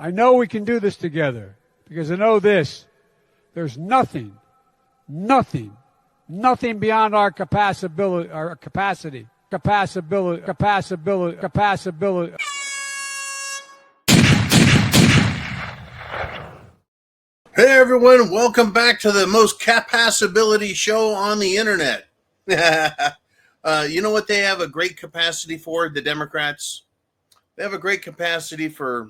I know we can do this together because I know this. There's nothing beyond our capacity. Hey everyone, welcome back to the most capacity show on the internet. You know what they have a great capacity for, the Democrats? They have a great capacity for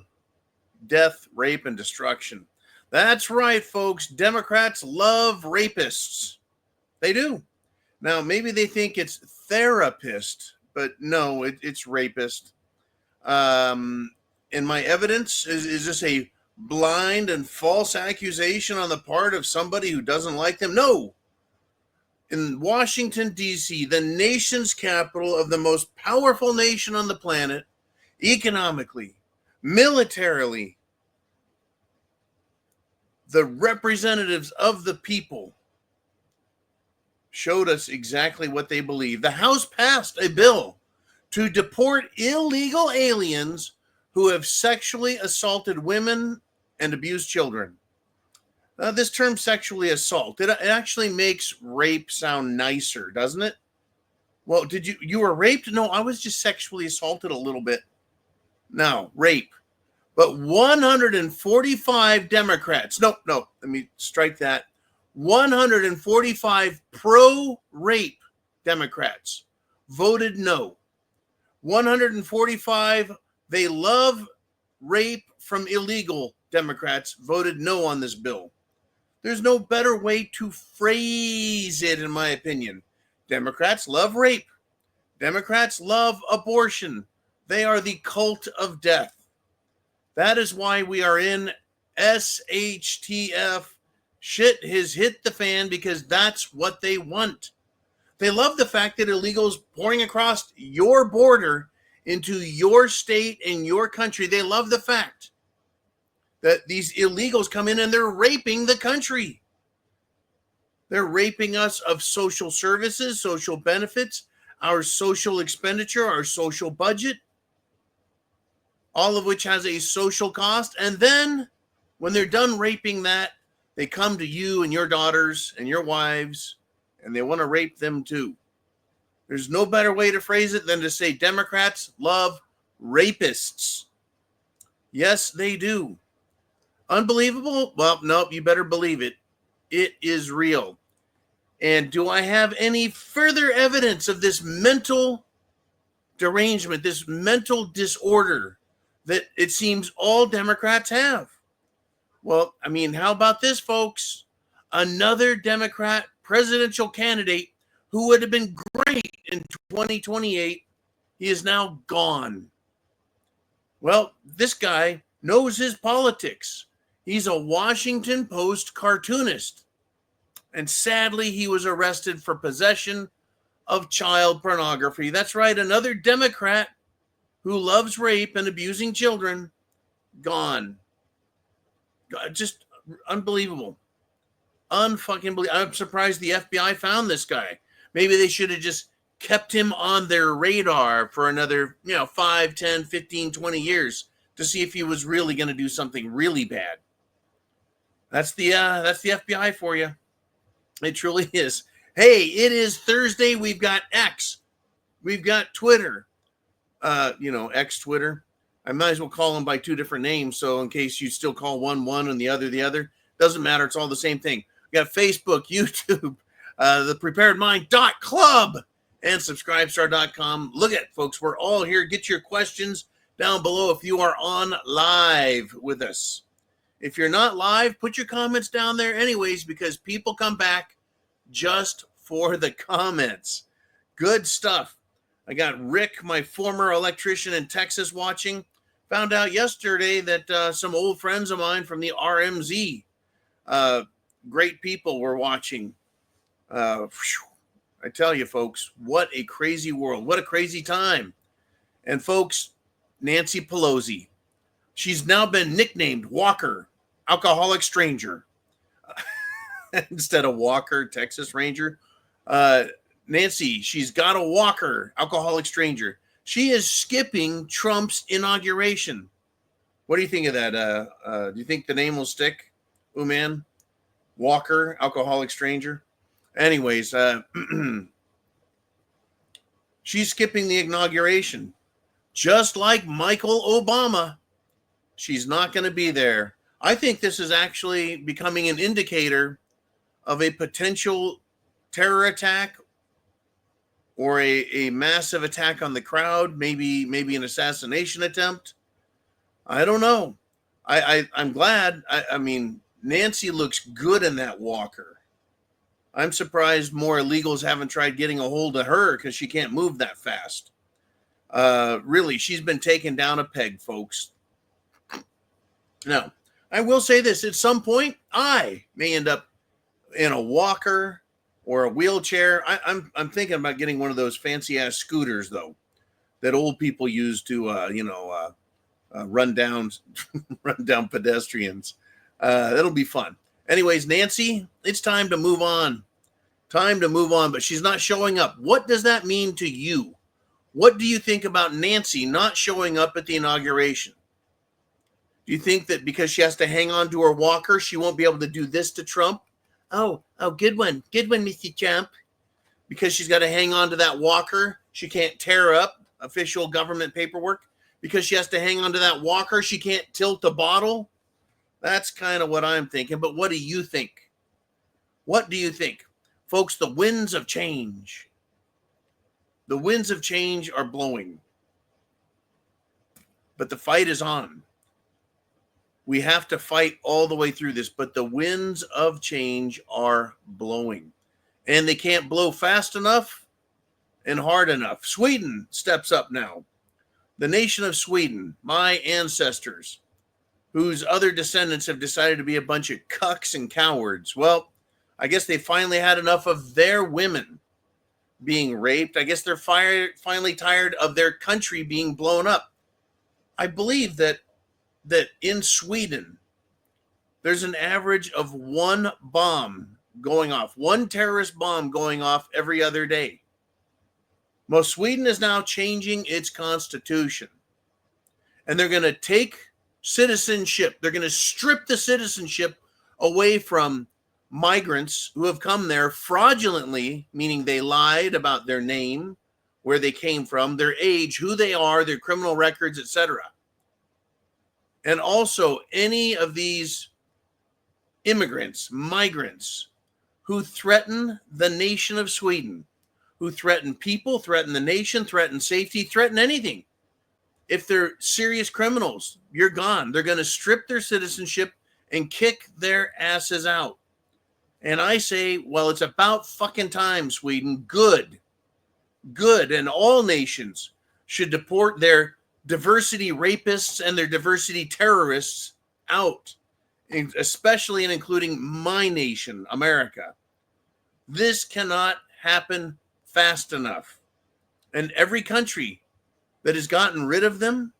death, rape, and destruction. That's right, folks. Democrats love rapists. They do. Now, maybe they think it's therapist, but no, it's rapist. And my evidence is this a blind and false accusation on the part of somebody who doesn't like them? No. In Washington, D.C., the nation's capital of the most powerful nation on the planet, economically, militarily, the representatives of the people showed us exactly what they believe. The House passed a bill to deport illegal aliens who have sexually assaulted women and abused children. This term sexually assault, it actually makes rape sound nicer, doesn't it? Well, you were raped? No, I was just sexually assaulted a little bit. No, rape. But 145 Democrats, no, let me strike that. 145 pro-rape Democrats voted no. 145, they love rape from illegal Democrats voted no on this bill. There's no better way to phrase it, in my opinion. Democrats love rape. Democrats love abortion. They are the cult of death. That is why we are in SHTF. Shit has hit the fan because that's what they want. They love the fact that illegals pouring across your border into your state and your country. They love the fact that these illegals come in and they're raping the country. They're raping us of social services, social benefits, our social expenditure, our social budget, all of which has a social cost. And then when they're done raping that, they come to you and your daughters and your wives, and they want to rape them too. There's no better way to phrase it than to say Democrats love rapists. Yes, they do. Unbelievable? Well, nope, you better believe it. It is real. And do I have any further evidence of this mental derangement, this mental disorder that it seems all Democrats have? Well, I mean, how about this, folks? Another Democrat presidential candidate who would have been great in 2028, he is now gone. Well, this guy knows his politics. He's a Washington Post cartoonist. And sadly, he was arrested for possession of child pornography. That's right, another Democrat who loves rape and abusing children, gone. Just unbelievable. Unfucking believable. I'm surprised the FBI found this guy. Maybe they should have just kept him on their radar for another, 5, 10, 15, 20 years to see if he was really going to do something really bad. That's the FBI for you. It truly is. Hey, it is Thursday. We've got X. We've got Twitter. X Twitter. I might as well call them by two different names. So in case you still call one and the other, doesn't matter. It's all the same thing. We got Facebook, YouTube, thepreparedmind.club, and subscribestar.com. Look at it, folks. We're all here. Get your questions down below if you are on live with us. If you're not live, put your comments down there anyways, because people come back just for the comments. Good stuff. I got Rick, my former electrician in Texas, watching. Found out yesterday that some old friends of mine from the RMZ, great people, were watching. I tell you, folks, what a crazy world. What a crazy time. And, folks, Nancy Pelosi, she's now been nicknamed Walker, Alcoholic Stranger, instead of Walker, Texas Ranger. Nancy, she's got a walker, Alcoholic Stranger. She is skipping Trump's inauguration. What do you think of that? Do you think the name will stick? Man, Walker, alcoholic stranger. Anyways, she's skipping the inauguration, just like Michael Obama. She's not going to be there. I think this is actually becoming an indicator of a potential terror attack or a massive attack on the crowd, maybe an assassination attempt. I don't know. I'm glad. I mean, Nancy looks good in that walker. I'm surprised more illegals haven't tried getting a hold of her because she can't move that fast. Really, she's been taken down a peg, folks. Now, I will say this. At some point, I may end up in a walker or a wheelchair. I'm thinking about getting one of those fancy ass scooters though, that old people use to run down pedestrians. That'll be fun. Anyways, Nancy, it's time to move on. But she's not showing up. What does that mean to you? What do you think about Nancy not showing up at the inauguration? Do you think that because she has to hang on to her walker, she won't be able to do this to Trump? Oh, good one, Mr. Trump. Because she's got to hang on to that walker, she can't tear up official government paperwork. Because she has to hang on to that walker, she can't tilt a bottle. That's kind of what I'm thinking. But what do you think? What do you think? Folks, the winds of change. The winds of change are blowing. But the fight is on. We have to fight all the way through this, but the winds of change are blowing. And they can't blow fast enough and hard enough. Sweden steps up now. The nation of Sweden, my ancestors, whose other descendants have decided to be a bunch of cucks and cowards. Well, I guess they finally had enough of their women being raped. I guess they're finally tired of their country being blown up. I believe that in Sweden, there's an average of one bomb going off, one terrorist bomb going off every other day. Well, Sweden is now changing its constitution, and they're going to take citizenship. They're going to strip the citizenship away from migrants who have come there fraudulently, meaning they lied about their name, where they came from, their age, who they are, their criminal records, etc. And also any of these immigrants, migrants, who threaten the nation of Sweden, who threaten people, threaten the nation, threaten safety, threaten anything. If they're serious criminals, you're gone. They're going to strip their citizenship and kick their asses out. And I say, well, it's about fucking time, Sweden. Good. And all nations should deport their diversity rapists and their diversity terrorists out, especially and including my nation, America. This cannot happen fast enough. And every country that has gotten rid of them,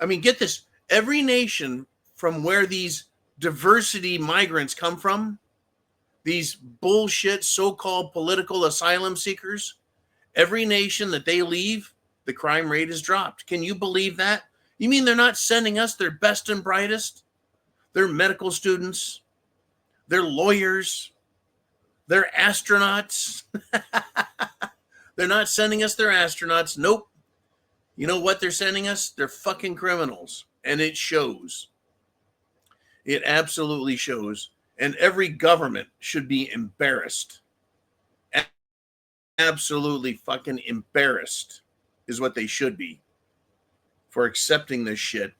I mean, get this, every nation from where these diversity migrants come from, these bullshit so-called political asylum seekers, every nation that they leave, the crime rate is dropped. Can you believe that? You mean they're not sending us their best and brightest? They're medical students. They're lawyers. They're astronauts. They're not sending us their astronauts. Nope. You know what they're sending us? They're fucking criminals. And it shows. It absolutely shows. And every government should be embarrassed. Absolutely fucking embarrassed is what they should be for accepting this shit.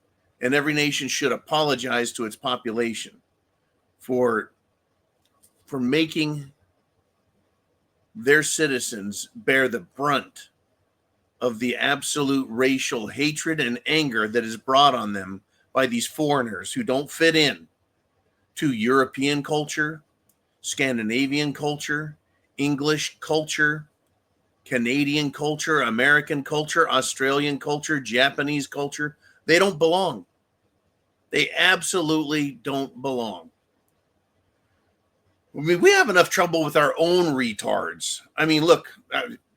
And every nation should apologize to its population for making their citizens bear the brunt of the absolute racial hatred and anger that is brought on them by these foreigners who don't fit in to European culture, Scandinavian culture, English culture, Canadian culture, American culture, Australian culture, Japanese culture. They don't belong. They absolutely don't belong. I mean, we have enough trouble with our own retards. I mean, look,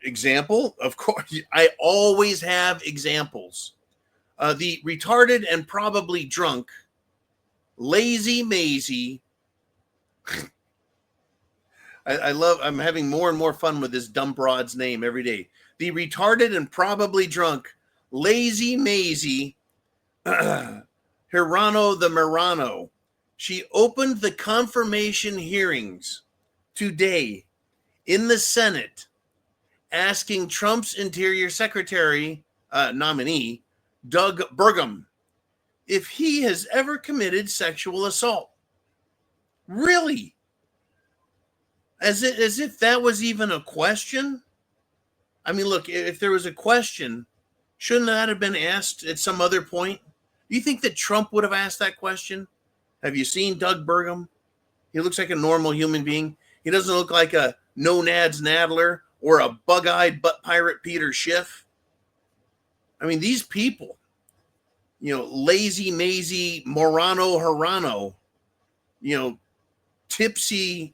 example, of course, I always have examples The retarded and probably drunk Lazy Maisie. I'm having more and more fun with this dumb broad's name every day. The retarded and probably drunk Lazy Maisie Hirano the Marano. She opened the confirmation hearings today in the Senate, asking Trump's Interior Secretary nominee, Doug Burgum, if he has ever committed sexual assault. Really? As if that was even a question? I mean, look, if there was a question, shouldn't that have been asked at some other point? Do you think that Trump would have asked that question? Have you seen Doug Burgum? He looks like a normal human being. He doesn't look like a no-nads Nadler or a bug-eyed butt pirate Peter Schiff. I mean, these people, Lazy Maisie Morano Harano, Tipsy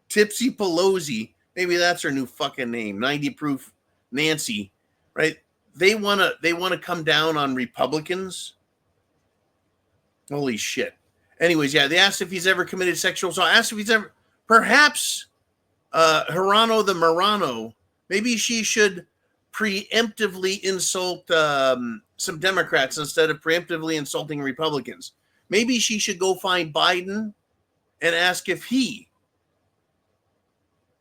Pelosi, maybe that's her new fucking name, 90 proof Nancy, right? They want to come down on Republicans. Holy shit. Anyways, yeah, they asked if he's ever committed sexual assault. Asked if he's ever, perhaps Hirano the Marano, maybe she should preemptively insult some Democrats instead of preemptively insulting Republicans. Maybe she should go find Biden and ask if he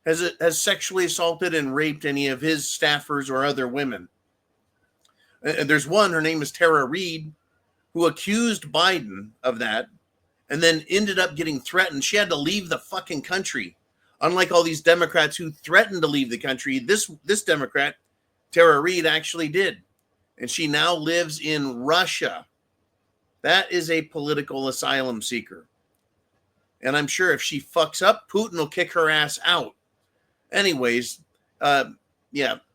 has sexually assaulted and raped any of his staffers or other women. And there's one, her name is Tara Reid, who accused Biden of that and then ended up getting threatened. She had to leave the fucking country. Unlike all these Democrats who threatened to leave the country, this Democrat, Tara Reid, actually did. And she now lives in Russia. That is a political asylum seeker. And I'm sure if she fucks up, Putin will kick her ass out. Anyways,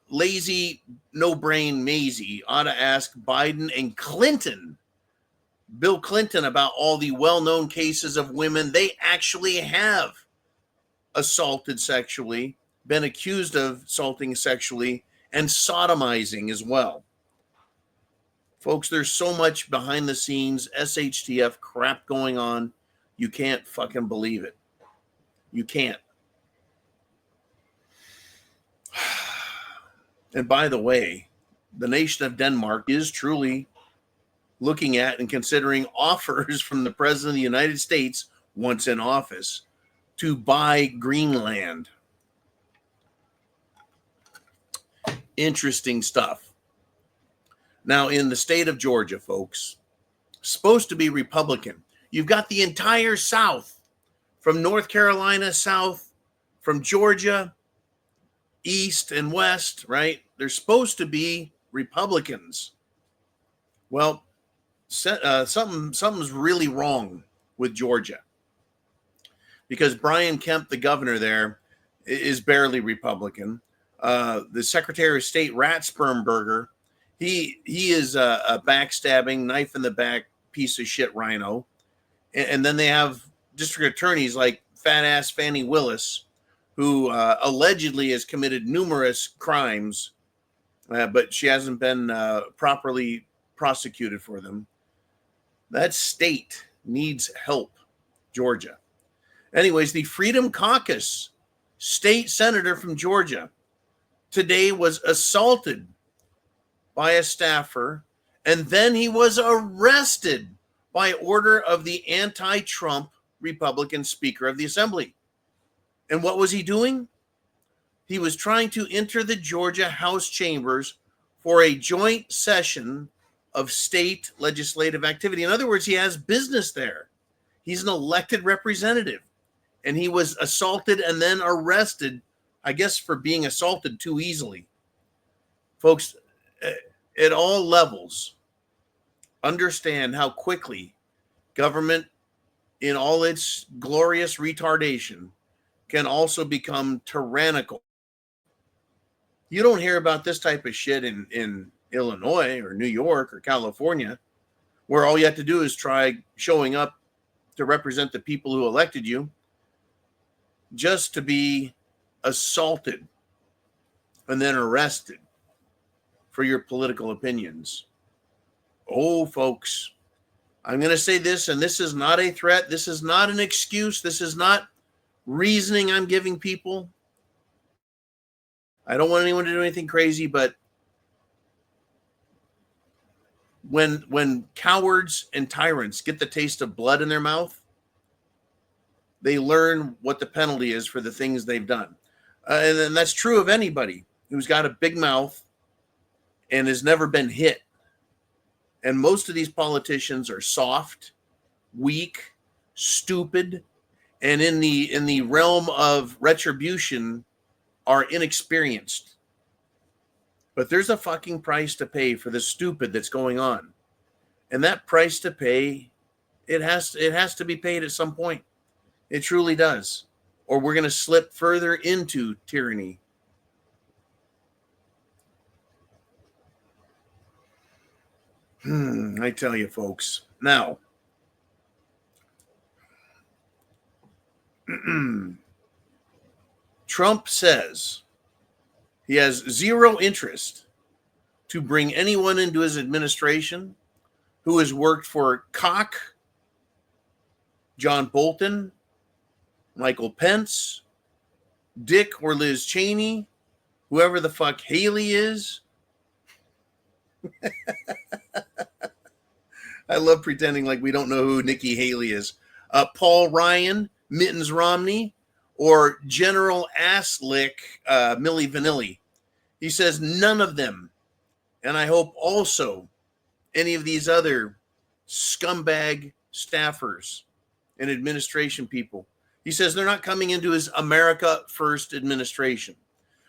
lazy, no-brain Maisie ought to ask Biden and Bill Clinton, about all the well-known cases of women they actually have assaulted sexually, been accused of assaulting sexually, and sodomizing as well. Folks, there's so much behind the scenes SHTF crap going on. You can't fucking believe it. You can't. And by the way, the nation of Denmark is truly looking at and considering offers from the President of the United States, once in office, to buy Greenland. Interesting stuff. Now, in the state of Georgia, folks, supposed to be Republican. You've got the entire South, from North Carolina south, from Georgia, east and west, right? They're supposed to be Republicans. Well, something's really wrong with Georgia, because Brian Kemp, the governor there, is barely Republican. The Secretary of State, Ratspermberger, he is a backstabbing, knife in the back piece of shit rhino. And then they have district attorneys like fat ass Fannie Willis, who allegedly has committed numerous crimes, but she hasn't been properly prosecuted for them. That state needs help, Georgia. Anyways, the Freedom Caucus state senator from Georgia today was assaulted by a staffer, and then he was arrested by order of the anti-Trump Republican Speaker of the Assembly. And what was he doing? He was trying to enter the Georgia House chambers for a joint session of state legislative activity. In other words, he has business there. He's an elected representative. And he was assaulted and then arrested, I guess, for being assaulted too easily. Folks, at all levels, understand how quickly government, in all its glorious retardation, can also become tyrannical. You don't hear about this type of shit in Illinois or New York or California, where all you have to do is try showing up to represent the people who elected you, just to be assaulted and then arrested for your political opinions. Oh, folks, I'm going to say this, and this is not a threat. This is not an excuse. This is not reasoning I'm giving people. I don't want anyone to do anything crazy, but when cowards and tyrants get the taste of blood in their mouth, they learn what the penalty is for the things they've done. And that's true of anybody who's got a big mouth and has never been hit. And most of these politicians are soft, weak, stupid, and in the realm of retribution are inexperienced. But there's a fucking price to pay for the stupid that's going on. And that price to pay, it has to be paid at some point. It truly does. Or we're going to slip further into tyranny. I tell you, folks. Now, Trump says he has zero interest to bring anyone into his administration who has worked for Koch, John Bolton, Michael Pence, Dick or Liz Cheney, whoever the fuck Haley is. I love pretending like we don't know who Nikki Haley is. Paul Ryan, Mittens Romney, or General Asslick, Milli Vanilli. He says none of them. And I hope also any of these other scumbag staffers and administration people. He says they're not coming into his America First administration.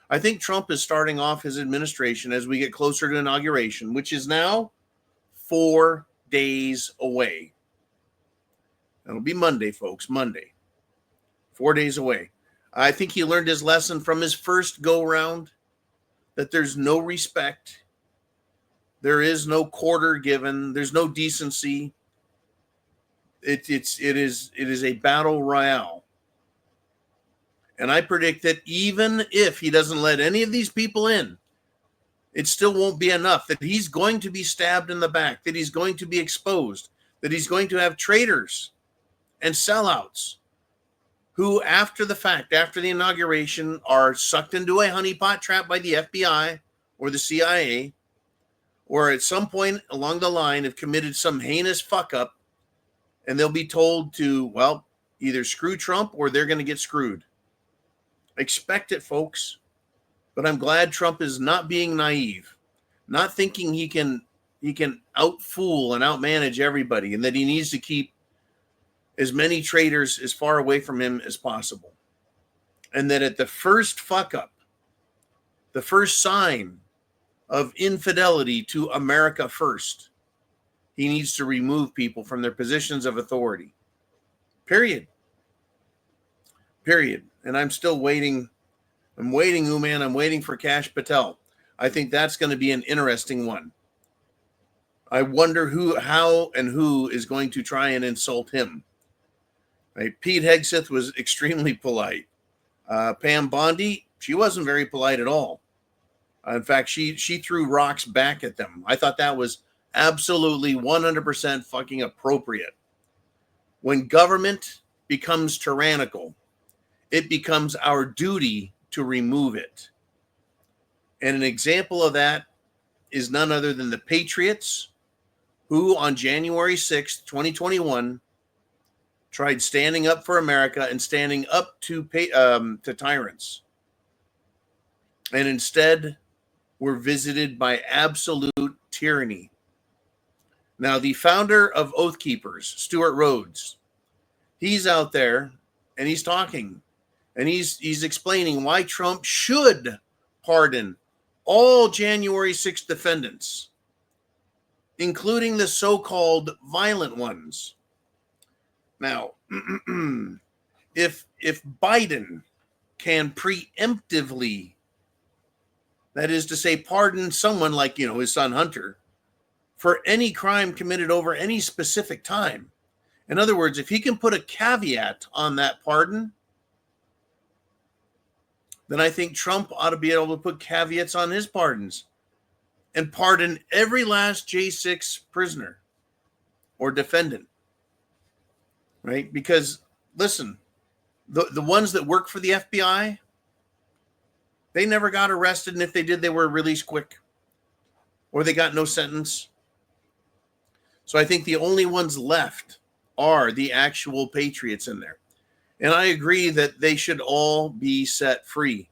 I think Trump is starting off his administration as we get closer to inauguration, which is now 4 days away. It'll be Monday, folks, Monday. 4 days away. I think he learned his lesson from his first go-round, that there's no respect. There is no quarter given. There's no decency. It is a battle royale. And I predict that even if he doesn't let any of these people in, it still won't be enough, that he's going to be stabbed in the back, that he's going to be exposed, that he's going to have traitors and sellouts who, after the fact, after the inauguration, are sucked into a honeypot trap by the FBI or the CIA, or at some point along the line have committed some heinous fuck up, and they'll be told to, well, either screw Trump or they're going to get screwed. Expect it, folks. But I'm glad Trump is not being naive, not thinking he can outfool and outmanage everybody, and that he needs to keep as many traitors as far away from him as possible. And that at the first fuck up, the first sign of infidelity to America First, he needs to remove people from their positions of authority. Period. And I'm still waiting. I'm waiting, Uman. I'm waiting for Kash Patel. I think that's going to be an interesting one. I wonder how and who is going to try and insult him. Right? Pete Hegseth was extremely polite. Pam Bondi, she wasn't very polite at all. In fact, she threw rocks back at them. I thought that was absolutely 100% fucking appropriate. When government becomes tyrannical, it becomes our duty to remove it. And an example of that is none other than the Patriots, who on January 6th, 2021, tried standing up for America and standing up to tyrants. And instead were visited by absolute tyranny. Now, the founder of Oath Keepers, Stuart Rhodes, he's out there and he's talking. And he's explaining why Trump should pardon all January 6th defendants, including the so-called violent ones. Now, if Biden can preemptively, that is to say, pardon someone like, his son Hunter, for any crime committed over any specific time, in other words, if he can put a caveat on that pardon, then I think Trump ought to be able to put caveats on his pardons. and pardon every last J6 prisoner or defendant, right? Because, listen, the ones that work for the FBI, they never got arrested, and if they did, they were released quick, or they got no sentence. So I think the only ones left are the actual patriots in there. And I agree that they should all be set free.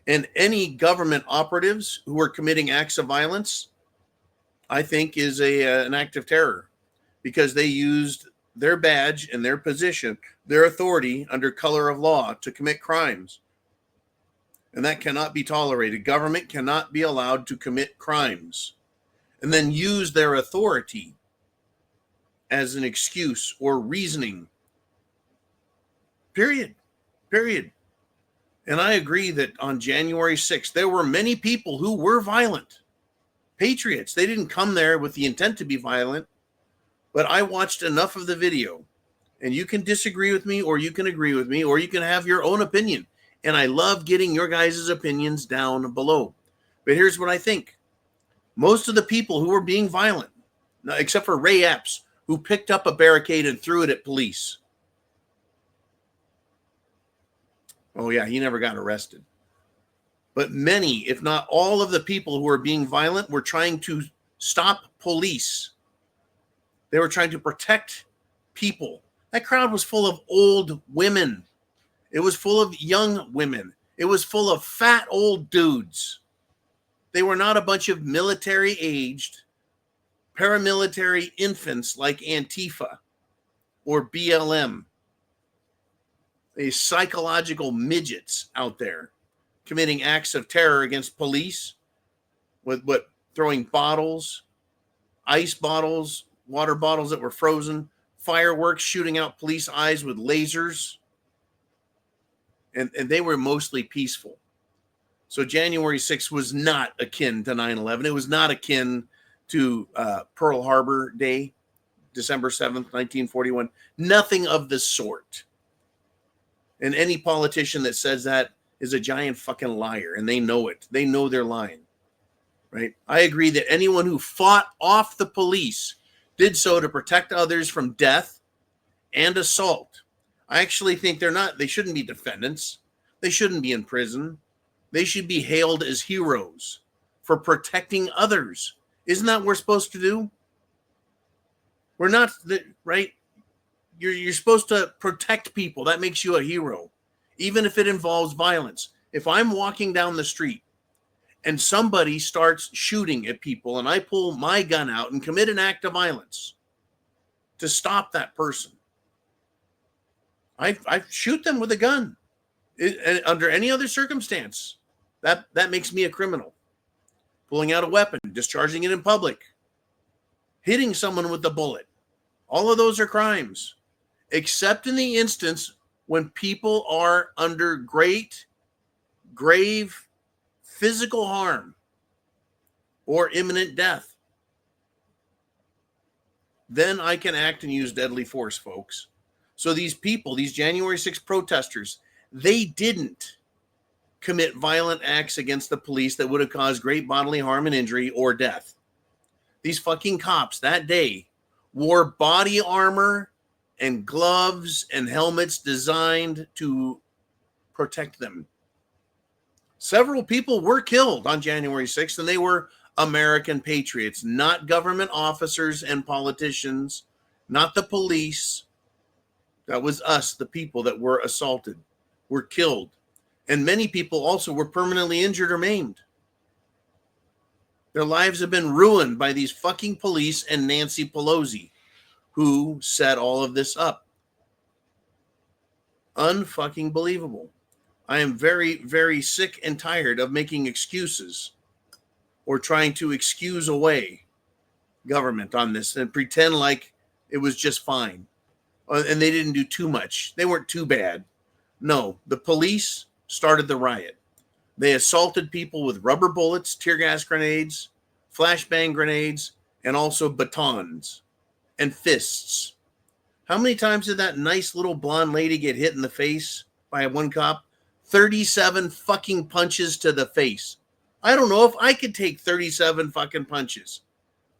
And any government operatives who are committing acts of violence, I think, is an act of terror, because they used their badge and their position, their authority under color of law to commit crimes. And that cannot be tolerated. Government cannot be allowed to commit crimes and then use their authority as an excuse or reasoning. Period. And I agree that on January 6th, there were many people who were violent. Patriots. They didn't come there with the intent to be violent. But I watched enough of the video, and you can disagree with me, or you can agree with me, or you can have your own opinion. And I love getting your guys' opinions down below. But here's what I think. Most of the people who were being violent, except for Ray Epps, who picked up a barricade and threw it at police. Oh, yeah, he never got arrested. But many, if not all of the people who were being violent were trying to stop police. They were trying to protect people. That crowd was full of old women. It was full of young women. It was full of fat old dudes. They were not a bunch of military-aged, paramilitary infants like Antifa or BLM. These psychological midgets out there committing acts of terror against police with throwing bottles, ice bottles, water bottles that were frozen, fireworks, shooting out police eyes with lasers. And they were mostly peaceful. So January 6th was not akin to 9/11. It was not akin to Pearl Harbor Day, December 7th, 1941. Nothing of the sort. And any politician that says that is a giant fucking liar, and they know it. They know they're lying, right? I agree that anyone who fought off the police did so to protect others from death and assault. I actually think they shouldn't be defendants. They shouldn't be in prison. They should be hailed as heroes for protecting others. Isn't that what we're supposed to do? We're not, right? You're supposed to protect people. That makes you a hero, even if it involves violence. If I'm walking down the street and somebody starts shooting at people and I pull my gun out and commit an act of violence to stop that person, I shoot them with a gun. Under any other circumstance, that makes me a criminal. Pulling out a weapon, discharging it in public, hitting someone with a bullet, all of those are crimes, except in the instance when people are under great, grave physical harm or imminent death. Then I can act and use deadly force, folks. So these people, these January 6th protesters, they didn't commit violent acts against the police that would have caused great bodily harm and injury or death. These fucking cops that day wore body armor and gloves and helmets designed to protect them. Several people were killed on January 6th, and they were American patriots, not government officers and politicians, not the police. That was us, the people that were assaulted, were killed. And many people also were permanently injured or maimed. Their lives have been ruined by these fucking police and Nancy Pelosi, who set all of this up. Unfucking believable. I am very, very sick and tired of making excuses or trying to excuse away government on this and pretend like it was just fine. And they didn't do too much. They weren't too bad. No, the police started the riot. They assaulted people with rubber bullets, tear gas grenades, flashbang grenades, and also batons and fists. How many times did that nice little blonde lady get hit in the face by one cop? 37 fucking punches to the face. I don't know if I could take 37 fucking punches.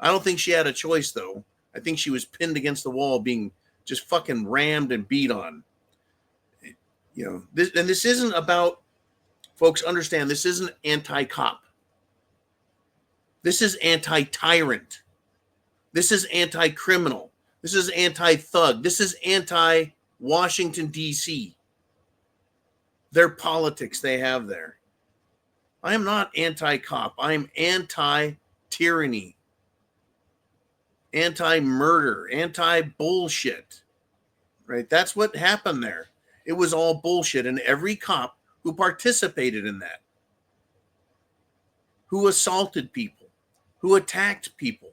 I don't think she had a choice, though. I think she was pinned against the wall, being just fucking rammed and beat on. You know, this isn't about, folks, understand, this isn't anti-cop. This is anti-tyrant. This is anti-criminal. This is anti-thug. This is anti-Washington, D.C. Their politics they have there. I am not anti-cop. I am anti-tyranny, anti-murder, anti-bullshit. Right? That's what happened there. It was all bullshit. And every cop who participated in that, who assaulted people, who attacked people,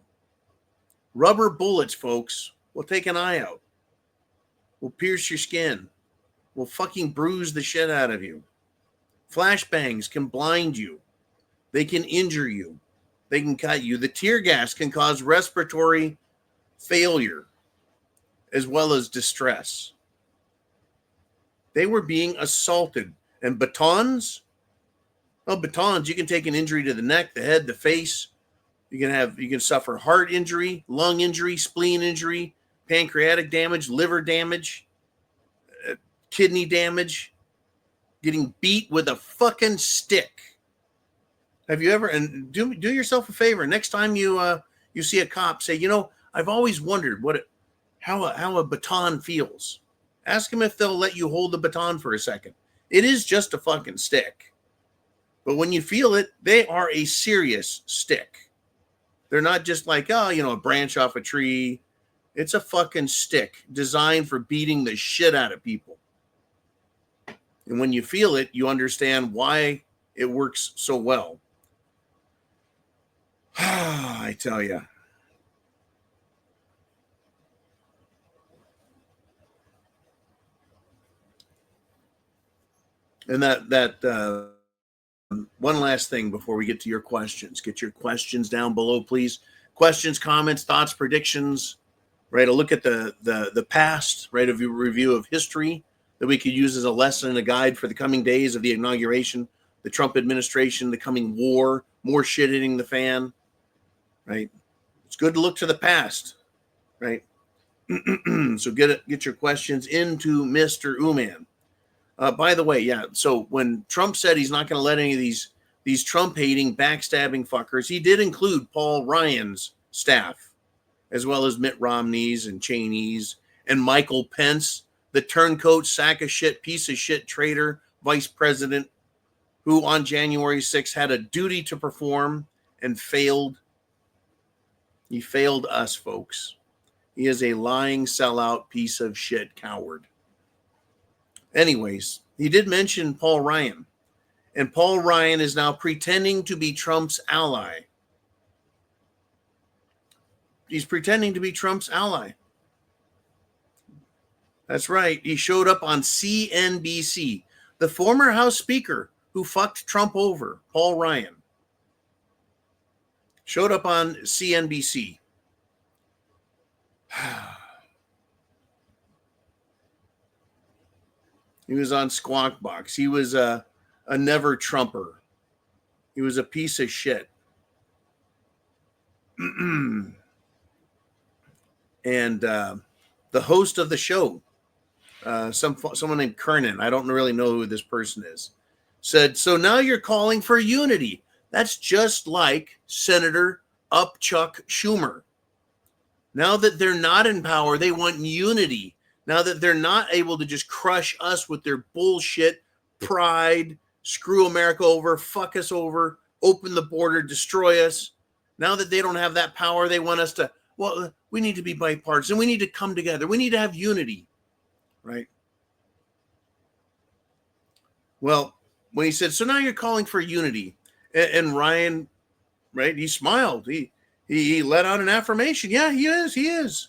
rubber bullets, folks, will take an eye out, will pierce your skin, will fucking bruise the shit out of you. Flashbangs can blind you. They can injure you. They can cut you. The tear gas can cause respiratory failure as well as distress. They were being assaulted. And batons? Well, batons, you can take an injury to the neck, the head, the face. You can suffer heart injury, lung injury, spleen injury, pancreatic damage, liver damage, kidney damage, getting beat with a fucking stick. Have you ever, and do yourself a favor, next time you see a cop, say, you know, I've always wondered how a baton feels. Ask them if they'll let you hold the baton for a second. It is just a fucking stick. But when you feel it, they are a serious stick. They're not just like, a branch off a tree. It's a fucking stick designed for beating the shit out of people. And when you feel it, you understand why it works so well. I tell you. And that one last thing before we get to your questions. Get your questions down below, please. Questions, comments, thoughts, predictions. Right, a look at the past. Right, a review of history that we could use as a lesson and a guide for the coming days of the inauguration, the Trump administration, the coming war, more shit hitting the fan. Right, it's good to look to the past. Right, so get your questions into Mr. Uman. By the way, yeah, so when Trump said he's not going to let any of these Trump-hating, backstabbing fuckers, he did include Paul Ryan's staff, as well as Mitt Romney's and Cheney's and Michael Pence, the turncoat, sack of shit, piece of shit, traitor, vice president, who on January 6th had a duty to perform and failed. He failed us, folks. He is a lying, sellout, piece of shit coward. Anyways, he did mention Paul Ryan, and Paul Ryan is now pretending to be Trump's ally. He's pretending to be Trump's ally. That's right. He showed up on CNBC. The former House Speaker who fucked Trump over, Paul Ryan, showed up on CNBC. He was on Squawk Box. He was a never Trumper. He was a piece of shit. And the host of the show, someone named Kernan, I don't really know who this person is, said, so now you're calling for unity. That's just like Senator Upchuck Schumer. Now that they're not in power, they want unity. Now that they're not able to just crush us with their bullshit, pride, screw America over, fuck us over, open the border, destroy us. Now that they don't have that power, they want us to, well, we need to be bipartisan. We need to come together. We need to have unity, right? Well, when he said, so now you're calling for unity, and Ryan, right, he smiled. He let out an affirmation. Yeah, he is.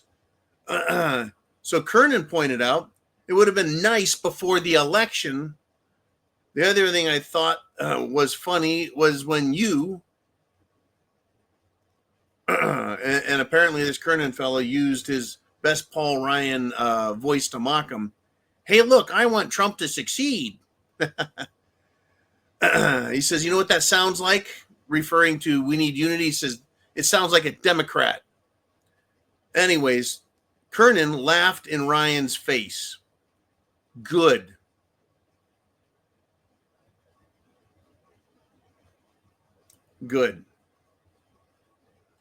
So Kernan pointed out it would have been nice before the election. The other thing I thought was funny was when you, and apparently this Kernan fellow used his best Paul Ryan voice to mock him. Hey, look, I want Trump to succeed. He says, you know what that sounds like? referring to we need unity, says it sounds like a Democrat. Anyways, Kernan laughed in Ryan's face. Good. Good.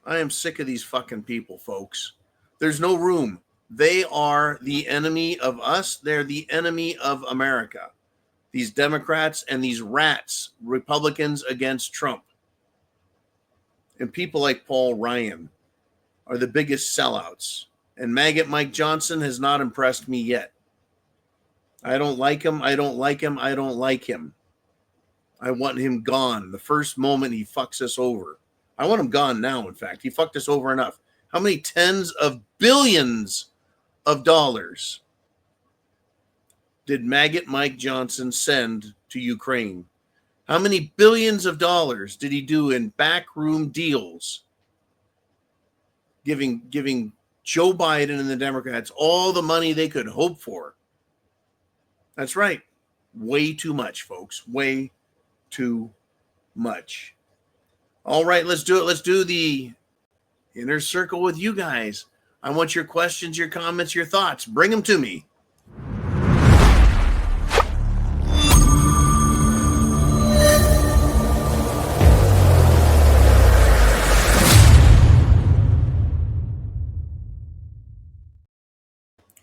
I am sick of these fucking people, folks. There's no room. They are the enemy of us. They're the enemy of America. These Democrats and these rats, Republicans against Trump. And people like Paul Ryan are the biggest sellouts. And maggot Mike Johnson has not impressed me yet. I don't like him. I don't like him. I don't like him. I want him gone the first moment he fucks us over. I want him gone now, in fact. He fucked us over enough. How many tens of billions of dollars did maggot Mike Johnson send to Ukraine? How many billions of dollars did he do in backroom deals, giving Joe Biden and the Democrats all the money they could hope for? That's right. Way too much, folks. Way too much. All right, let's do it. Let's do the inner circle with you guys. I want your questions, your comments, your thoughts. Bring them to me.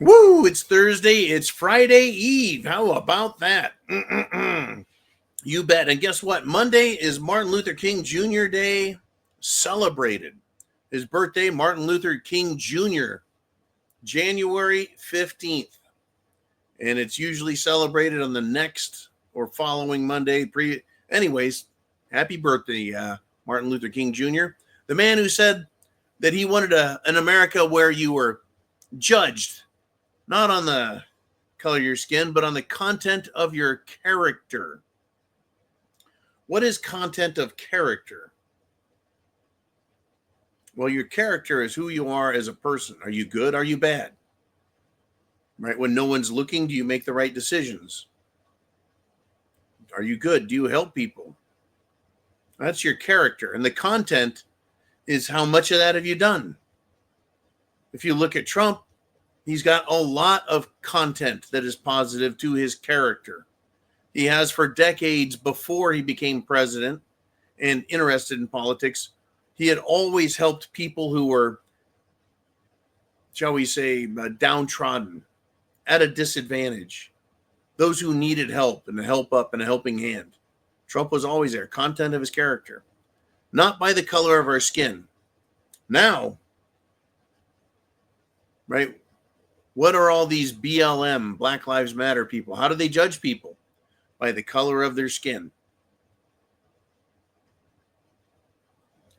Woo, it's Thursday. It's Friday Eve. How about that? You bet. And guess what? Monday is Martin Luther King Jr. Day, celebrated. His birthday, Martin Luther King Jr., January 15th. And it's usually celebrated on the next or following Monday. Anyways, happy birthday, Martin Luther King Jr., the man who said that he wanted an America where you were judged not on the color of your skin, but on the content of your character. What is content of character? Well, your character is who you are as a person. Are you good? Are you bad? Right? When no one's looking, do you make the right decisions? Are you good? Do you help people? That's your character. And the content is how much of that have you done? If you look at Trump, he's got a lot of content that is positive to his character. He has for decades before he became president and interested in politics. He had always helped people who were, shall we say, downtrodden, at a disadvantage. Those who needed help and a help up and a helping hand. Trump was always there. Content of his character. Not by the color of our skin. Now, right? What are all these BLM, Black Lives Matter people? How do they judge people? By the color of their skin.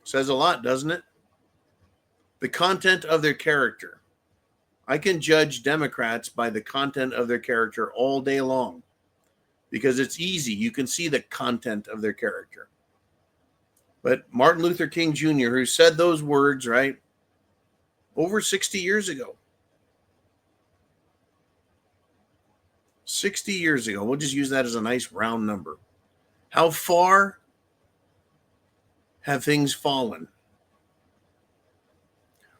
Says a lot, doesn't it? The content of their character. I can judge Democrats by the content of their character all day long because it's easy. You can see the content of their character. But Martin Luther King Jr., who said those words, right, over 60 years ago, 60 years ago. We'll just use that as a nice round number. How far have things fallen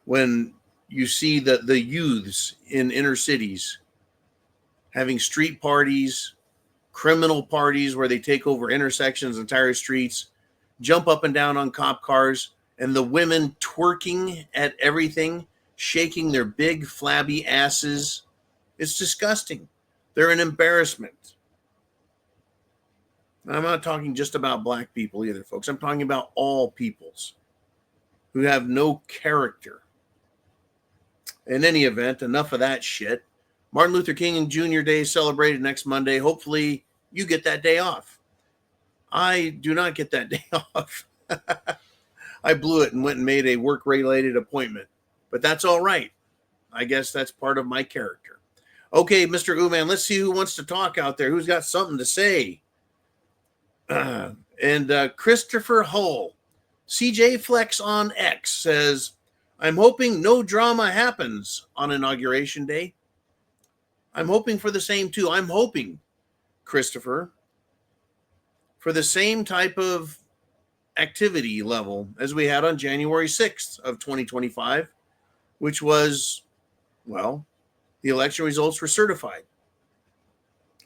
when you see the youths in inner cities having street parties, criminal parties where they take over intersections, entire streets, jump up and down on cop cars, and the women twerking at everything, shaking their big flabby asses. It's disgusting. They're an embarrassment. I'm not talking just about black people either, folks. I'm talking about all peoples who have no character. In any event, enough of that shit. Martin Luther King Jr. Day is celebrated next Monday. Hopefully you get that day off. I do not get that day off. I blew it and went and made a work-related appointment. But that's all right. I guess that's part of my character. Okay, Mr. Ooman, let's see who wants to talk out there. Who's got something to say? And Christopher Hull, CJ Flex on X says, I'm hoping no drama happens on Inauguration Day. I'm hoping for the same too. I'm hoping, Christopher, for the same type of activity level as we had on January 6th of 2025, which was, well, the election results were certified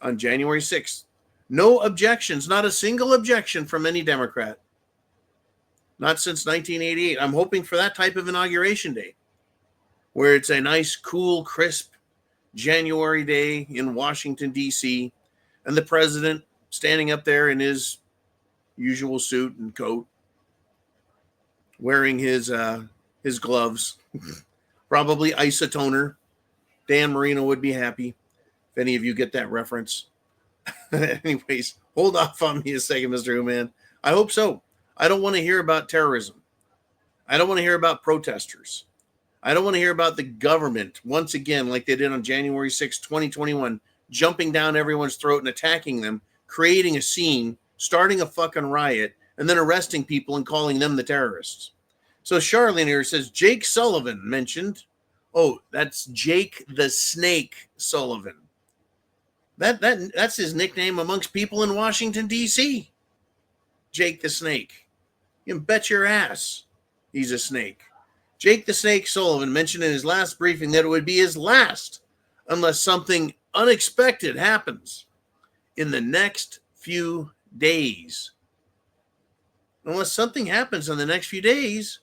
on January 6th. No objections, not a single objection from any Democrat. Not since 1988. I'm hoping for that type of inauguration day, where it's a nice, cool, crisp January day in Washington, D.C., and the president standing up there in his usual suit and coat, wearing his gloves, probably isotoner. Dan Marino would be happy if any of you get that reference. Anyways, hold off on me a second, Mr. Human. I hope so. I don't want to hear about terrorism. I don't want to hear about protesters. I don't want to hear about the government, once again, like they did on January 6, 2021, jumping down everyone's throat and attacking them, creating a scene, starting a fucking riot, and then arresting people and calling them the terrorists. So Charlene here says, Jake Sullivan mentioned. Oh, that's Jake the Snake Sullivan. That's his nickname amongst people in Washington, D.C. Jake the Snake. You can bet your ass he's a snake. Jake the Snake Sullivan mentioned in his last briefing that it would be his last unless something unexpected happens in the next few days. Unless something happens in the next few days,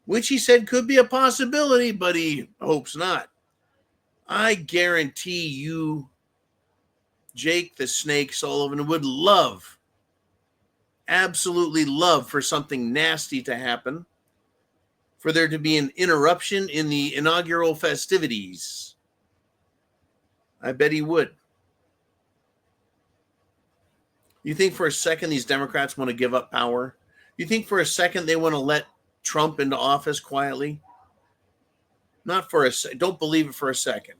which he said could be a possibility, but he hopes not. I guarantee you, Jake the Snake Sullivan would love, absolutely love for something nasty to happen, for there to be an interruption in the inaugural festivities. I bet he would. You think for a second these Democrats want to give up power? You think for a second they want to let Trump into office quietly? Not for a second. Don't believe it for a second.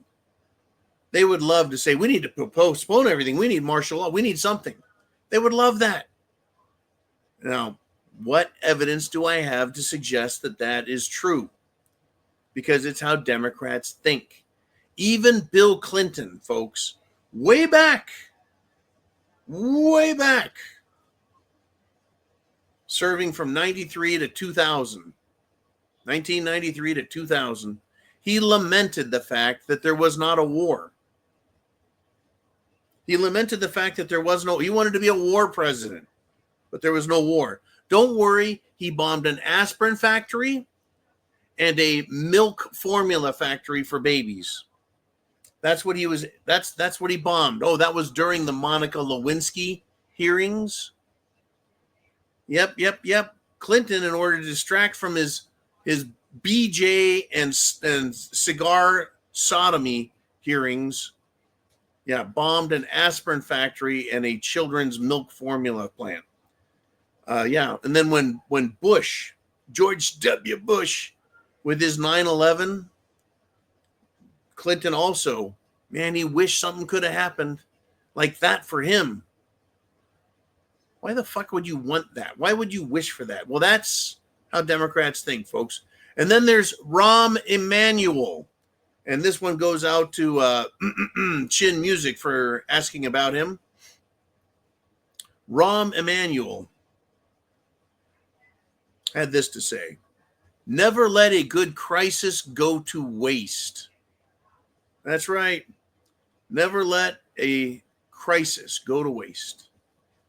They would love to say, we need to postpone everything. We need martial law. We need something. They would love that. Now, what evidence do I have to suggest that that is true? Because it's how Democrats think. Even Bill Clinton, folks, way back, serving from 93 to 2000, 1993 to 2000, he lamented the fact that there was not a war. He lamented the fact that there was no, he wanted to be a war president, but there was no war. Don't worry, he bombed an aspirin factory and a milk formula factory for babies. That's what he was, that's what he bombed. Oh, that was during the Monica Lewinsky hearings. Yep. Clinton, in order to distract from his BJ and cigar sodomy hearings, bombed an aspirin factory and a children's milk formula plant. And then when Bush, George W. Bush, with his 9/11, Clinton also, man, he wished something could have happened like that for him. Why the fuck would you want that? Why would you wish for that? Well, that's how Democrats think, folks. And then there's Rahm Emanuel. And this one goes out to Chin Music for asking about him. Rahm Emanuel had this to say: never let a good crisis go to waste. That's right. Never let a crisis go to waste.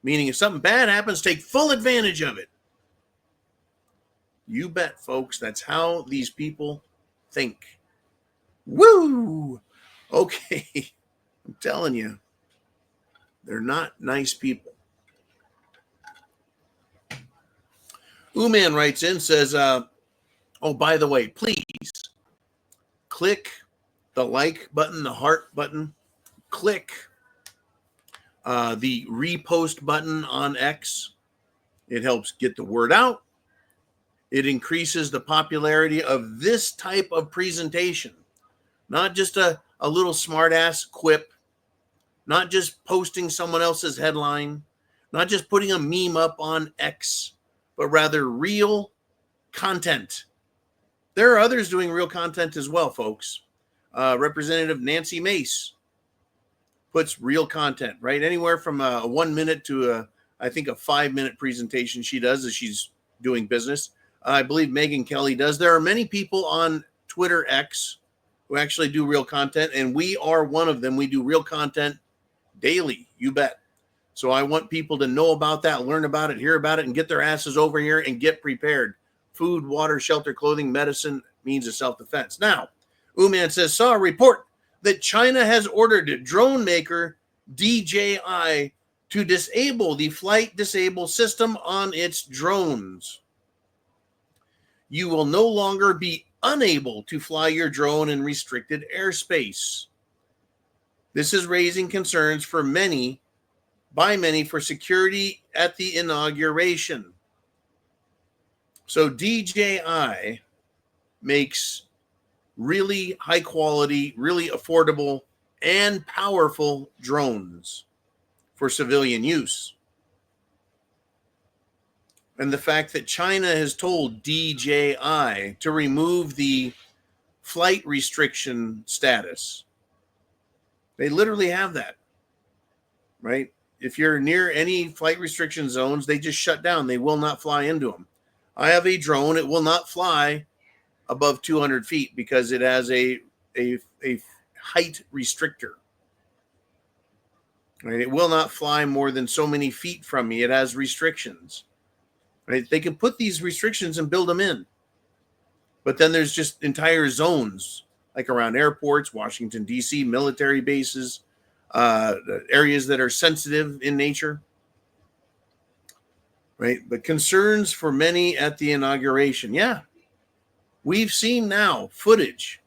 Meaning if something bad happens, take full advantage of it. You bet, folks. That's how these people think. Woo! Okay. I'm telling you, they're not nice people. Uman writes in, says, oh, by the way, please click the like button, the heart button, click the repost button on X. It helps get the word out. It increases the popularity of this type of presentation. Not just a little smart-ass quip, not just posting someone else's headline, not just putting a meme up on X, but rather real content. There are others doing real content as well, folks. Representative Nancy Mace puts real content, right? Anywhere from 1 minute to I think, a 5-minute presentation she does as she's doing business. I believe Megyn Kelly does. There are many people on Twitter X who actually do real content, and we are one of them. We do real content daily, you bet. So I want people to know about that, learn about it, hear about it, and get their asses over here and get prepared. Food, water, shelter, clothing, medicine, means of self-defense. Now, Uman says, saw a report that China has ordered drone maker DJI to disable the flight disable system on its drones. You will no longer be unable to fly your drone in restricted airspace. This is raising concerns by many for security at the inauguration. So DJI makes really high quality, really affordable, and powerful drones for civilian use. And the fact that China has told DJI to remove the flight restriction status, they literally have that, right? If you're near any flight restriction zones, they just shut down. They will not fly into them. I have a drone. It will not fly above 200 feet because it has a height restrictor. Right? It will not fly more than so many feet from me. It has restrictions. Right? They can put these restrictions and build them in. But then there's just entire zones, like around airports, Washington, D.C., military bases, areas that are sensitive in nature. Right? But concerns for many at the inauguration. Yeah. We've seen now footage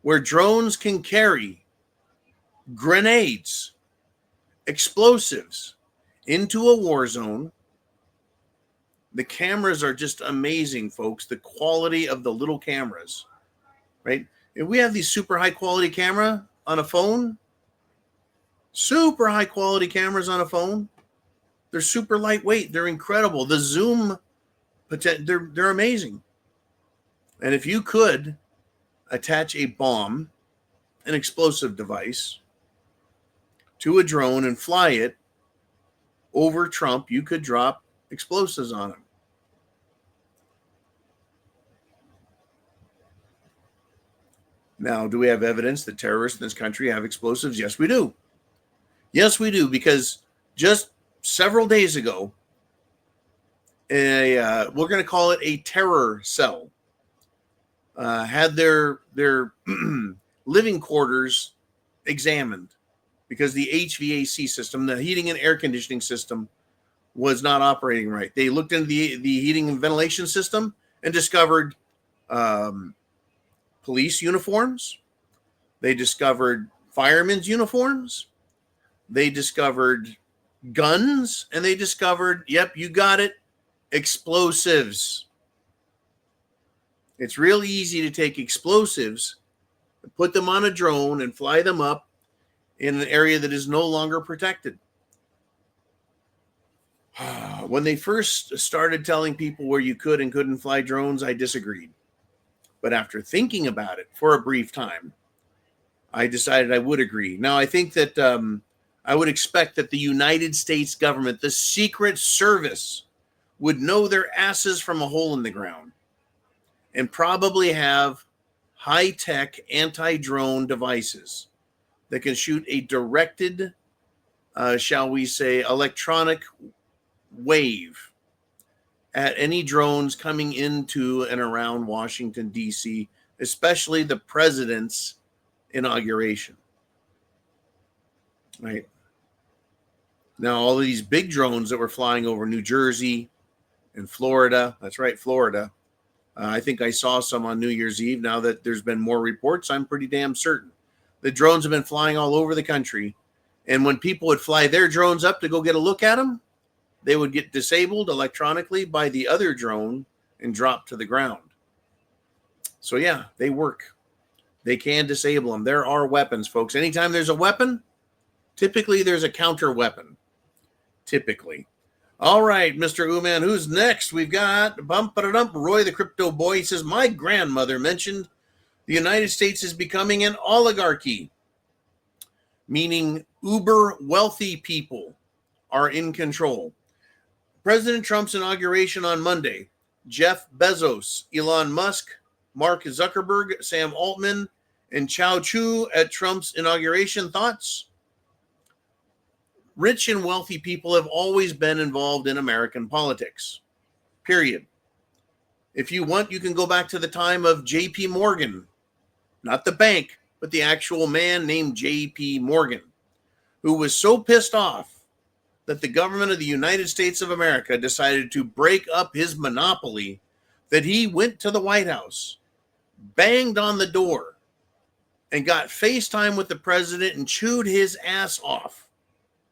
where drones can carry grenades, explosives into a war zone. The cameras are just amazing, folks. The quality of the little cameras, right? If we have these super high quality camera on a phone, super high quality cameras on a phone, they're super lightweight. They're incredible. The zoom, they're amazing. And if you could attach a bomb, an explosive device, to a drone and fly it over Trump, you could drop explosives on him. Now, do we have evidence that terrorists in this country have explosives? Yes, we do. Yes, we do, because just several days ago, we're going to call it a terror cell, had their living quarters examined because the HVAC system, the heating and air conditioning system, was not operating right. They looked into the heating and ventilation system and discovered police uniforms. They discovered firemen's uniforms. They discovered guns, and they discovered, yep, you got it, explosives. It's really easy to take explosives, put them on a drone, and fly them up in an area that is no longer protected. When they first started telling people where you could and couldn't fly drones, I disagreed. But after thinking about it for a brief time, I decided I would agree. Now, I think that I would expect that the United States government, the Secret Service, would know their asses from a hole in the ground and probably have high-tech anti-drone devices that can shoot a directed, shall we say, electronic wave at any drones coming into and around Washington, D.C., especially the president's inauguration. Right. Now, all of these big drones that were flying over New Jersey and Florida, that's right, Florida. I think I saw some on New Year's Eve. Now that there's been more reports, I'm pretty damn certain. The drones have been flying all over the country. And when people would fly their drones up to go get a look at them, they would get disabled electronically by the other drone and drop to the ground. So, yeah, they work. They can disable them. There are weapons, folks. Anytime there's a weapon, typically there's a counter weapon. Typically. All right, Mr. Uman, who's next? We've got Roy the Crypto Boy. He says, my grandmother mentioned the United States is becoming an oligarchy, meaning uber wealthy people are in control. President Trump's inauguration on Monday. Jeff Bezos, Elon Musk, Mark Zuckerberg, Sam Altman, and Chow Chu at Trump's inauguration. Thoughts? Rich and wealthy people have always been involved in American politics. Period. If you want, you can go back to the time of J.P. Morgan, not the bank, but the actual man named J.P. Morgan, who was so pissed off that the government of the United States of America decided to break up his monopoly that he went to the White House, banged on the door, and got FaceTime with the president and chewed his ass off.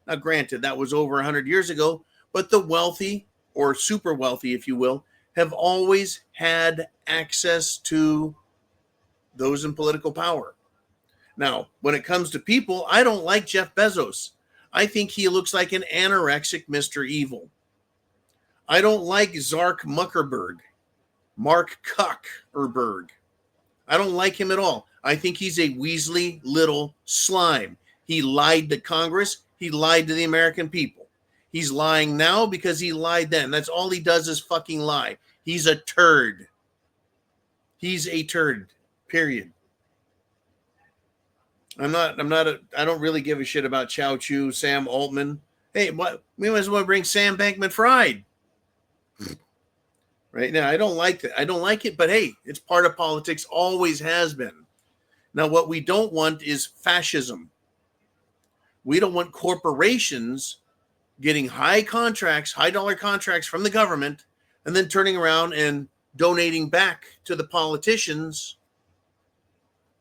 Now, granted, that was over 100 years ago, but the wealthy, or super wealthy, if you will, have always had access to those in political power. Now, when it comes to people, I don't like Jeff Bezos. I think he looks like an anorexic Mr. Evil. I don't like Zark Muckerberg, Mark Zuckerberg. I don't like him at all. I think he's a Weasley little slime. He lied to Congress. He lied to the American people. He's lying now because he lied then. That's all he does is fucking lie. He's a turd. He's a turd, period. I don't really give a shit about Chow Chu, Sam Altman. Hey, what? We might as well bring Sam Bankman-Fried. Right now, I don't like that. I don't like it, but hey, it's part of politics, always has been. Now, what we don't want is fascism. We don't want corporations getting high dollar contracts from the government, and then turning around and donating back to the politicians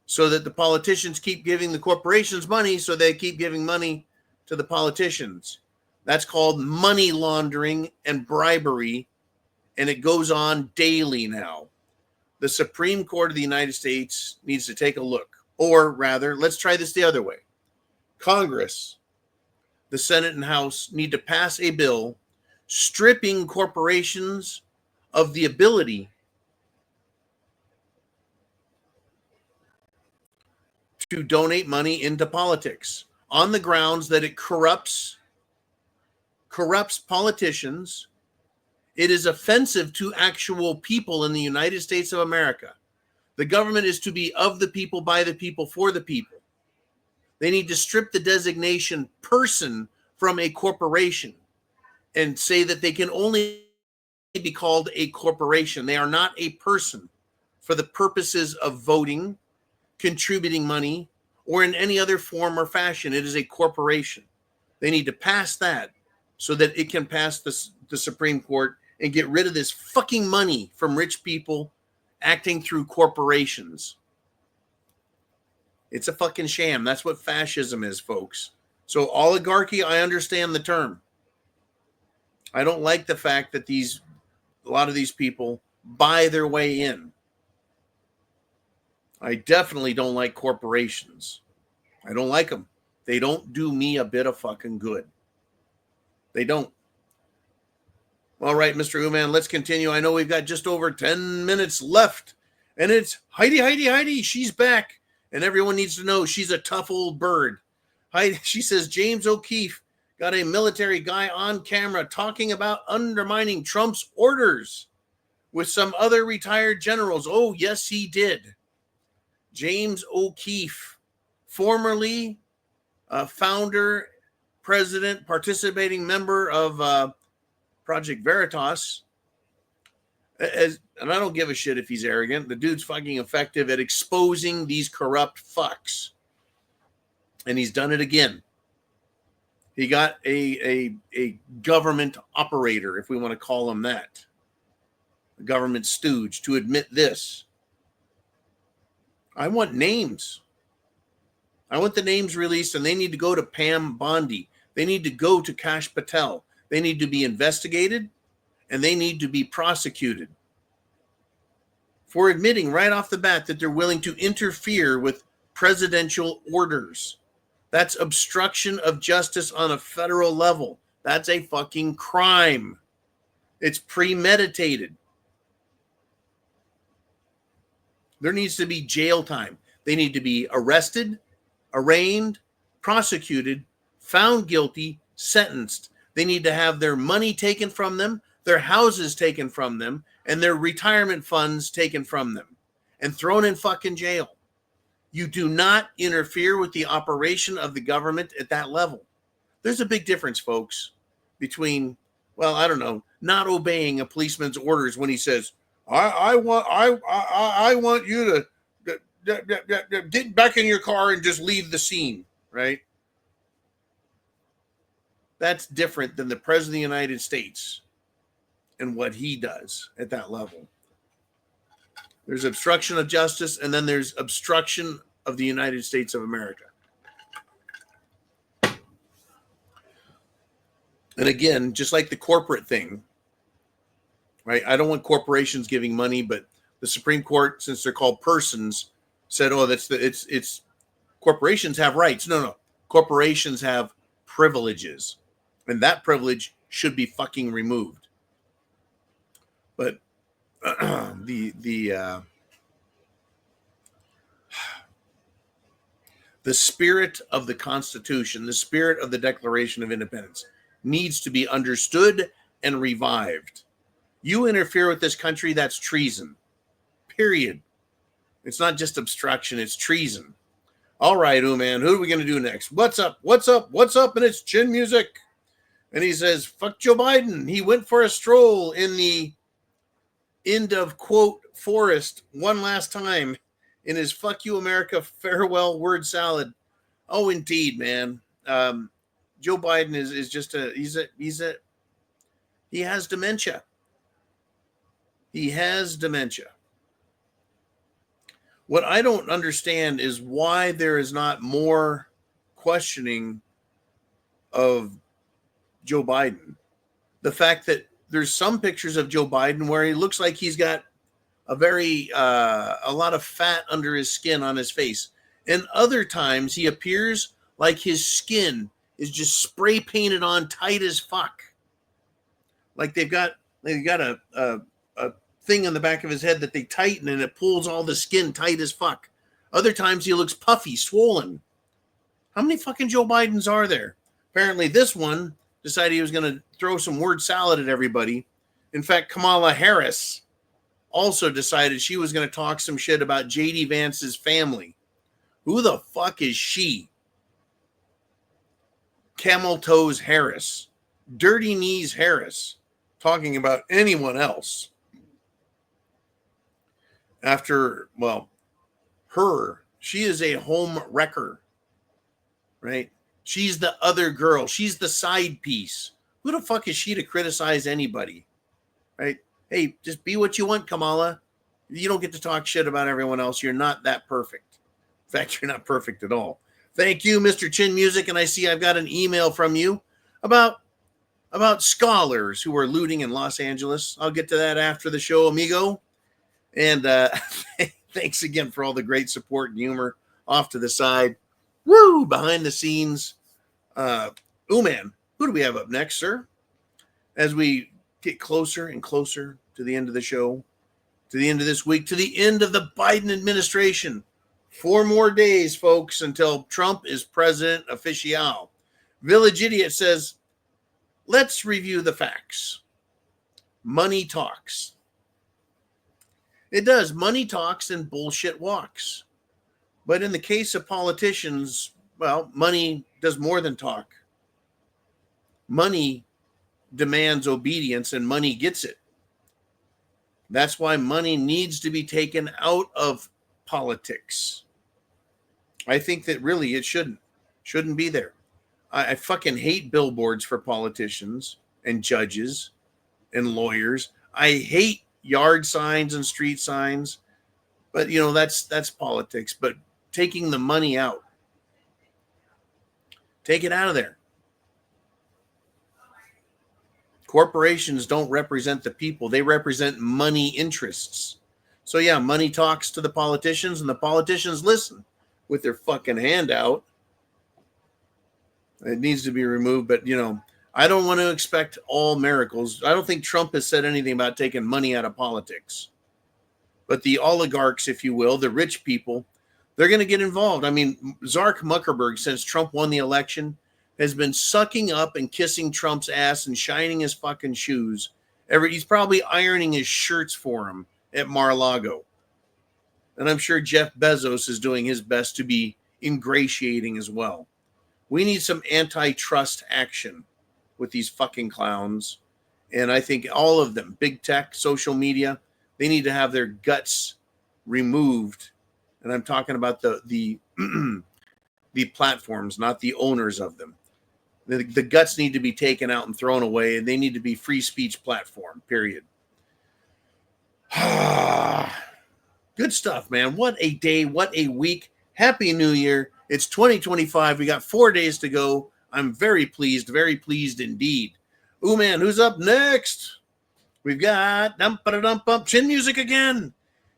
so that the politicians keep giving the corporations money, so they keep giving money to the politicians. That's called money laundering and bribery, and it goes on daily now. The Supreme Court of the United States needs to take a look. Or rather, let's try this the other way. Congress, the Senate and House need to pass a bill stripping corporations of the ability to donate money into politics on the grounds that it corrupts politicians. It is offensive to actual people in the United States of America. The government is to be of the people, by the people, for the people. They need to strip the designation person from a corporation and say that they can only be called a corporation. They are not a person for the purposes of voting, contributing money, or in any other form or fashion. It is a corporation. They need to pass that so that it can pass the Supreme Court and get rid of this fucking money from rich people acting through corporations. It's a fucking sham. That's what fascism is, folks. So oligarchy, I understand the term. I don't like the fact that a lot of these people buy their way in. I definitely don't like corporations. I don't like them. They don't do me a bit of fucking good. They don't. All right, Mr. Uman, let's continue. I know we've got just over 10 minutes left. And it's Heidi. She's back. And everyone needs to know she's a tough old bird. Heidi, she says, James O'Keefe got a military guy on camera talking about undermining Trump's orders with some other retired generals. Oh, yes, he did. James O'Keefe, formerly founder, president, participating member of Project Veritas. And I don't give a shit if he's arrogant. The dude's fucking effective at exposing these corrupt fucks. And he's done it again. He got a government operator, if we want to call him that, a government stooge, to admit this. I want names. I want the names released, and they need to go to Pam Bondi. They need to go to Kash Patel. They need to be investigated, and they need to be prosecuted for admitting right off the bat that they're willing to interfere with presidential orders. That's obstruction of justice on a federal level. That's a fucking crime. It's premeditated. There needs to be jail time. They need to be arrested, arraigned, prosecuted, found guilty, sentenced. They need to have their money taken from them, their houses taken from them, and their retirement funds taken from them and thrown in fucking jail. You do not interfere with the operation of the government at that level. There's a big difference, folks, between, well, I don't know, not obeying a policeman's orders when he says, I want you to get back in your car and just leave the scene, right? That's different than the President of the United States and what he does at that level. There's obstruction of justice, and then there's obstruction of the United States of America. And again, just like the corporate thing, right? I don't want corporations giving money, but the Supreme Court, since they're called persons, said, "Oh, it's corporations have rights." No, corporations have privileges, and that privilege should be fucking removed. But the spirit of the Constitution, the spirit of the Declaration of Independence needs to be understood and revived. You interfere with this country, that's treason. Period. It's not just obstruction, it's treason. All right, man, who are we going to do next? What's up? What's up? What's up? And it's chin music. And he says, fuck Joe Biden. He went for a stroll in the end of quote forest one last time in his fuck you America farewell word salad. Oh, indeed, man. Joe Biden is just he has dementia. He has dementia. What I don't understand is why there is not more questioning of Joe Biden. The fact that there's some pictures of Joe Biden where he looks like he's got a lot of fat under his skin on his face. And other times he appears like his skin is just spray painted on tight as fuck. Like they've got a thing on the back of his head that they tighten and it pulls all the skin tight as fuck. Other times he looks puffy, swollen. How many fucking Joe Bidens are there? Apparently this one decided he was going to throw some word salad at everybody. In fact, Kamala Harris also decided she was going to talk some shit about J.D. Vance's family. Who the fuck is she? Camel Toes Harris. Dirty Knees Harris. Talking about anyone else. After, well, she is a home wrecker, right? She's the other girl. She's the side piece. Who the fuck is she to criticize anybody, right? Hey, just be what you want, Kamala. You don't get to talk shit about everyone else. You're not that perfect. In fact, you're not perfect at all. Thank you, Mr. Chin Music. And I see I've got an email from you about scholars who are looting in Los Angeles. I'll get to that after the show, amigo. And thanks again for all the great support and humor off to the side. Woo! Behind the scenes. Man, who do we have up next, sir? As we get closer and closer to the end of the show, to the end of this week, to the end of the Biden administration. 4 more days, folks, until Trump is president official. Village Idiot says, let's review the facts. Money talks. It does. Money talks and bullshit walks. But in the case of politicians, well, money does more than talk. Money demands obedience and money gets it. That's why money needs to be taken out of politics. I think that really it shouldn't be there. I fucking hate billboards for politicians and judges and lawyers. I hate yard signs and street signs, but that's politics. But taking the money out, take it out of there. Corporations don't represent the people. They represent money interests. So yeah, money talks to the politicians and the politicians listen with their fucking hand out. It needs to be removed, but I don't want to expect all miracles. I don't think Trump has said anything about taking money out of politics. But the oligarchs, if you will, the rich people, they're going to get involved. I mean, Zark Zuckerberg, since Trump won the election, has been sucking up and kissing Trump's ass and shining his fucking shoes. He's probably ironing his shirts for him at Mar-a-Lago. And I'm sure Jeff Bezos is doing his best to be ingratiating as well. We need some antitrust action with these fucking clowns. And I think all of them, big tech, social media, they need to have their guts removed. And I'm talking about the the platforms, not the owners of them. The guts need to be taken out and thrown away, and they need to be free speech platform, period. Good stuff, man. What a day. What a week. Happy New Year. It's 2025. We got 4 days to go. I'm very pleased indeed. Ooh, man, who's up next? We've got chin music again.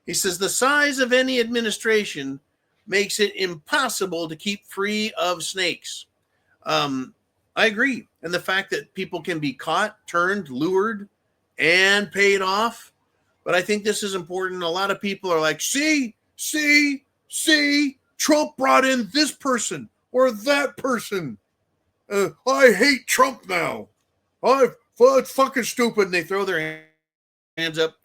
He says the size of any administration makes it impossible to keep free of snakes. I agree. And the fact that people can be caught, turned, lured, and paid off. But I think this is important. A lot of people are like, see, Trump brought in this person or that person. I hate Trump now. It's fucking stupid. And they throw their hands up.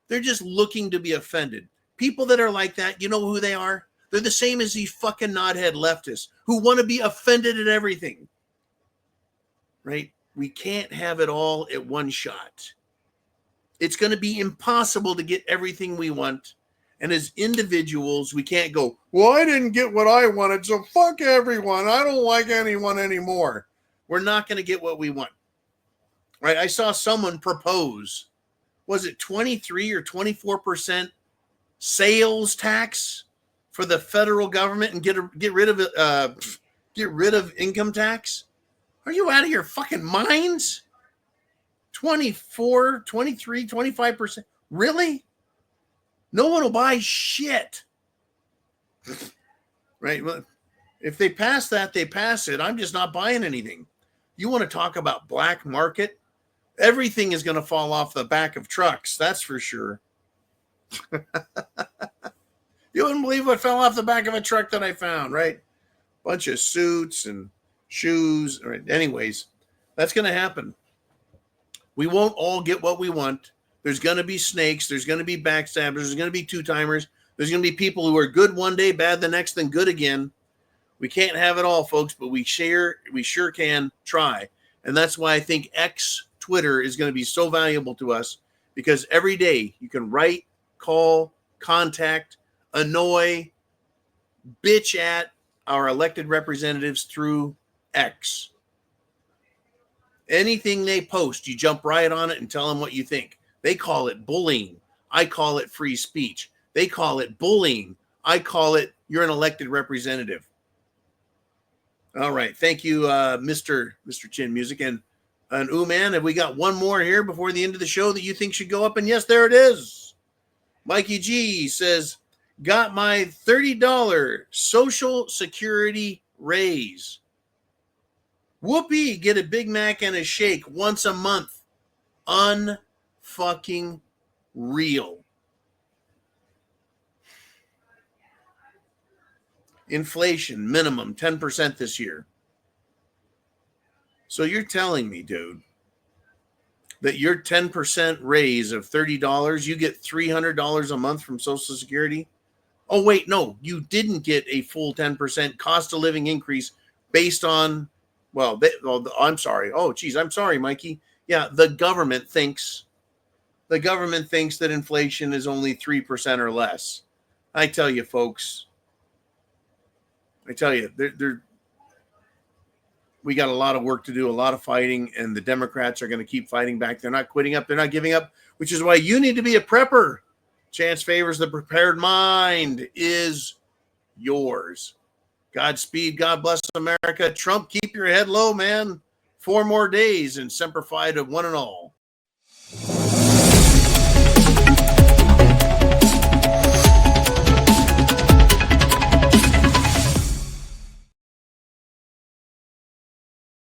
They're just looking to be offended. People that are like that, you know who they are? They're the same as these fucking knothead leftists who want to be offended at everything. Right? We can't have it all at one shot. It's going to be impossible to get everything we want. And as individuals, we can't go, well, I didn't get what I wanted, so fuck everyone. I don't like anyone anymore. We're not going to get what we want. Right? I saw someone propose, was it 23 or 24% sales tax for the federal government and get rid of income tax? Are you out of your fucking minds? 24, 23, 25%. Really? No one will buy shit. Right? Well, if they pass that, they pass it. I'm just not buying anything. You want to talk about black market? Everything is going to fall off the back of trucks. That's for sure. You wouldn't believe what fell off the back of a truck that I found, right? Bunch of suits and shoes. Right. Anyways, that's going to happen. We won't all get what we want. There's going to be snakes. There's going to be backstabbers. There's going to be two-timers. There's going to be people who are good one day, bad the next, then good again. We can't have it all, folks, but we sure can try. And that's why I think Twitter is going to be so valuable to us, because every day you can write, call, contact, annoy, bitch at our elected representatives through X. Anything they post, you jump right on it and tell them what you think. They call it bullying. I call it free speech. They call it bullying. I call it you're an elected representative. All right. Thank you, Mr. Chin Music. And ooh, man, have we got one more here before the end of the show that you think should go up? And yes, there it is. Mikey G says, got my $30 Social Security raise. Whoopee, get a Big Mac and a shake once a month. Unfucking real. Inflation, minimum 10% this year. So you're telling me, dude, that your 10% raise of $30, you get $300 a month from Social Security? Oh, wait, no, you didn't get a full 10% cost of living increase based on, I'm sorry. Oh, geez, I'm sorry, Mikey. Yeah, the government thinks that inflation is only 3% or less. I tell you, folks, we got a lot of work to do, a lot of fighting, and the Democrats are going to keep fighting back. They're not quitting up. They're not giving up, which is why you need to be a prepper. Chance favors the prepared mind is yours. Godspeed. God bless America. Trump, keep your head low, man. 4 more days and semper fi to one and all.